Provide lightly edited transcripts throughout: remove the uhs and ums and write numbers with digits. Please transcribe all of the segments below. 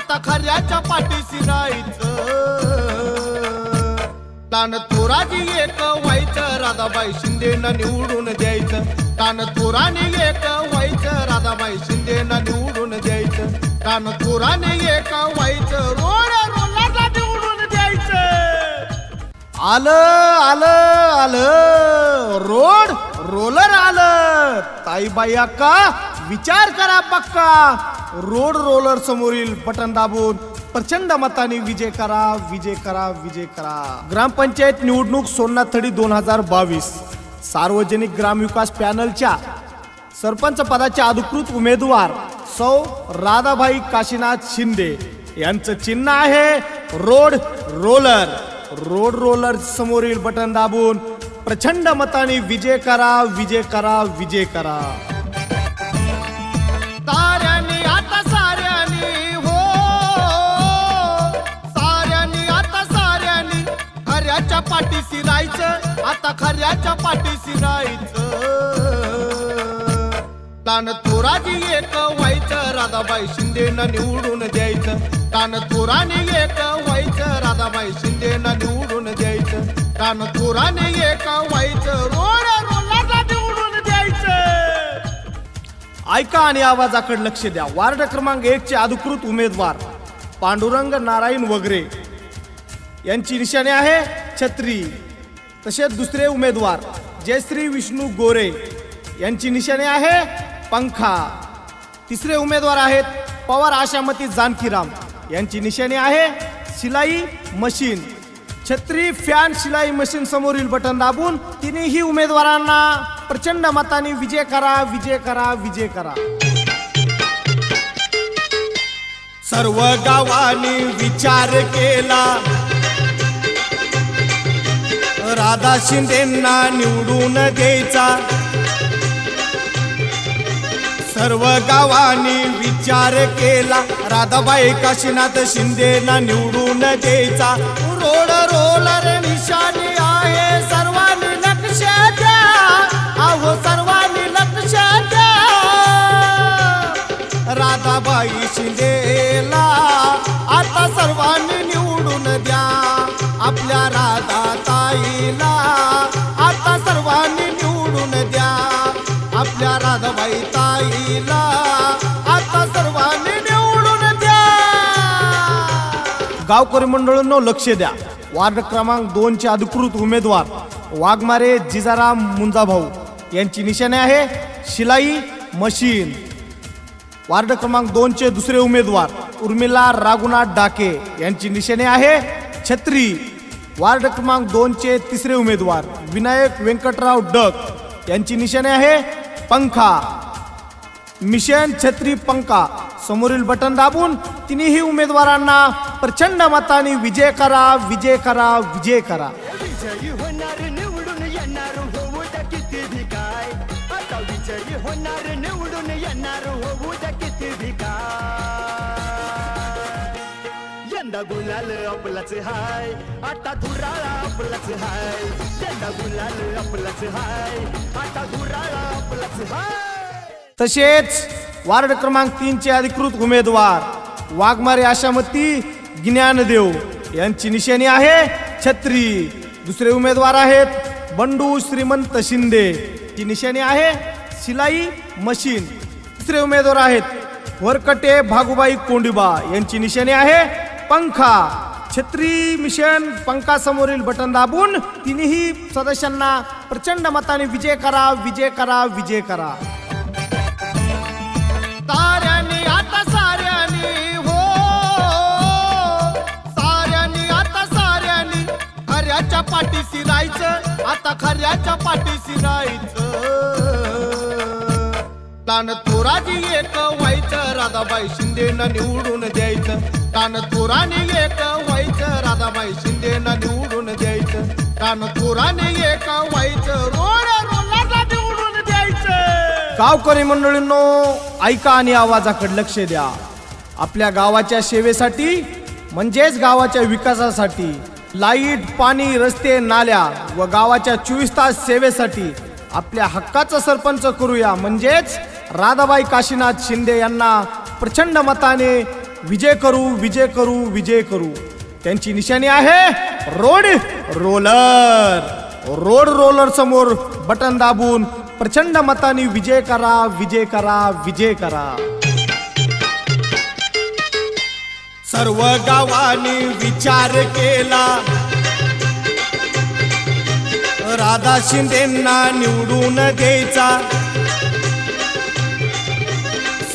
आता खऱ्याच्या पाठीशी राहायचं तान थोराजी एक व्हायचं राधाबाई शिंदेना निवडून द्यायचं तान थोराने एक व्हायचं राधाबाई शिंदेना निवडून द्यायचं तान थोराने एक व्हायचं रोड रोलरला निवडून द्यायचं आलं आलं आलं रोड रोलर आलं ताईबाई अक्का विचार करा पक्का रोड रोलर समोरील बटन दाबून प्रचंड मताने विजय करा विजय करा विजय करा। ग्रामपंचायत निवडणूक सोन्नाथडी 2022 सार्वजनिक ग्रामविकास पॅनलच्या सरपंच पदाचे अधिकृत उमेदवार सौ राधाबाई काशीनाथ शिंदे यांचं चिन्ह आहे रोड रोलर। रोड रोलर समोरील बटन दाबून प्रचंड मताने विजय करा विजय करा विजय करा। साऱ्यांनी आता साऱ्यांनी हो साऱ्यांनी आता साऱ्यांनी खऱ्याच्या पाठीशी राहायचं आता खऱ्याच्या पाठीशी राहायचं तान थोराजी एक व्हायचं राधाबाई शिंदेना निवडून द्यायचं तान थोराने एक व्हायचं राधाबाई शिंदेना निवडून द्यायचं तान थोराने एक व्हायचं रोड रोलरला निवडून द्यायचं। ऐका आणि आवाजाकडे लक्ष द्या। वार्ड क्रमांक 1 चे अधिकृत उमेदवार पांडुरंग नारायण वगरे यांची निशाणी आहे छत्री। तसेच दुसरे उमेदवार जयश्री विष्णू गोरे यांची निशाणी आहे पंखा। तिसरे उमेदवार आहेत पवार आशामती जानकीराम यांची निशाणी आहे शिलाई मशीन। छत्री फॅन शिलाई मशीन समोरील बटन दाबून तिन्ही उमेदवारांना प्रचंड मताने विजय करा विजय करा विजय करा। सर्व गावांनी विचार केला राधा शिंदेंना निवडून द्यायचा सर्व गावांनी विचार केला राधाबाई काशीनाथ शिंदेना निवडून द्यायचा रोड रोलर निशाणी आहे सर्वांनी लक्ष द्या अहो सर्वांनी लक्ष द्या राधाबाई शिंदेला आता सर्वांनी निवडून द्या आपल्या राधा ताईला आता सर्वांनी निवडून द्या आपल्या राधाबाई ताईला आता सर्वांनी निवडून द्या। गावकरी मंडळांनो लक्ष द्या। वार्ड क्रमांक 2 चे अधिकृत उमेदवार वाघमारे जिजाराम मुंजाभाऊ यांची निशाणी आहे शिलाई मशीन। वार्ड क्रमांक 2 चे दुसरे उमेदवार उर्मिला राघुनाथ डाके यांची निशाणी आहे छत्री। वार्ड क्रमांक 2 चे तिसरे उमेदवार विनायक व्यंकटराव डक यांची निशाणी आहे पंखा। मिशन छत्री पंखा समोरील बटन दाबून तिन्ही उमेदवारांना प्रचंड मताने विजय करा विजय करा विजय करा। विजयी होणार निवडून येणार होऊ द्या किती भी काय आता विजयी होणार निवडून येणार होऊ द्या किती भी काय यंदा गुलाल आपलाच हाय आता धुराळा आपलाच हाय यंदा गुलाल आपलाच हाय आता धुराळा आपलाच हाय। तसेच वार्ड क्रमांक 3 चे अधिकृत उमेदवार वाघमारे आशामती ज्ञानदेव यांची निशाणी आहे छत्री। दुसरे उमेदवार आहेत बंडू श्रीमंत शिंदे ची निशाणी आहे शिलाई मशीन। तिसरे उमेदवार आहेत वरकटे भागुबाई कोंडिबा यांची निशाणी आहे पंखा। छत्री मिशन पंखा समोरील बटन दाबून तिन्ही सदस्यांना प्रचंड मताने विजय करा विजय करा विजय करा। साऱ्यांनी आता साऱ्यांनी हो साऱ्यांनी आता साऱ्यांनी खऱ्याच्या पाठीशी राहायचं आता खऱ्याच्या पाठीशी राहायचं तान थोराजी एक व्हायचं राधाबाई शिंदेना निवडून द्यायचं तान थोराने एक व्हायचं राधाबाई शिंदेना निवडून द्यायचं तान थोराने एक व्हायचं रोड रोलरला निवडून द्यायचं। गावकरी मंडळींनो ऐका आणि आवाजाकडे लक्ष द्या। आपल्या गावाच्या सेवेसाठी म्हणजेच गावाच्या विकासासाठी लाईट पाणी रस्ते नाल्या व गावाच्या 24 तास सेवेसाठी आपल्या हक्काचा सरपंच करूया म्हणजेच राधाबाई काशीनाथ शिंदे यांना प्रचंड मताने विजय करू विजय करू विजय करू. त्यांची निशाणी आहे रोड रोलर. रोड रोलर समोर बटन दाबून प्रचंड मताने विजय करा विजय करा विजय करा. सर्व गावांनी विचार केला राधा शिंदेंना निवडून द्यायचा.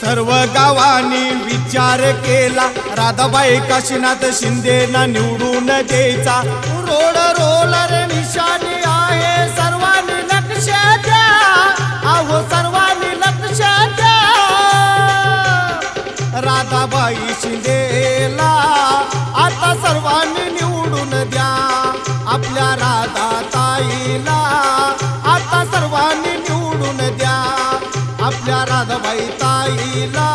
सर्व गावांनी विचार केला राधाबाई काशीनाथ शिंदेंना निवडून द्यायचा. रोड रोलर निशाणी आहे सर्वांनी लक्ष द्या. अहो सर्वांनी लक्ष द्या. राधाबाई शिंदेला आता सर्वांनी निवडून द्या. आपल्या राधाताईला आता सर्वांनी निवडून द्या. आपल्या राधाबाई ताईला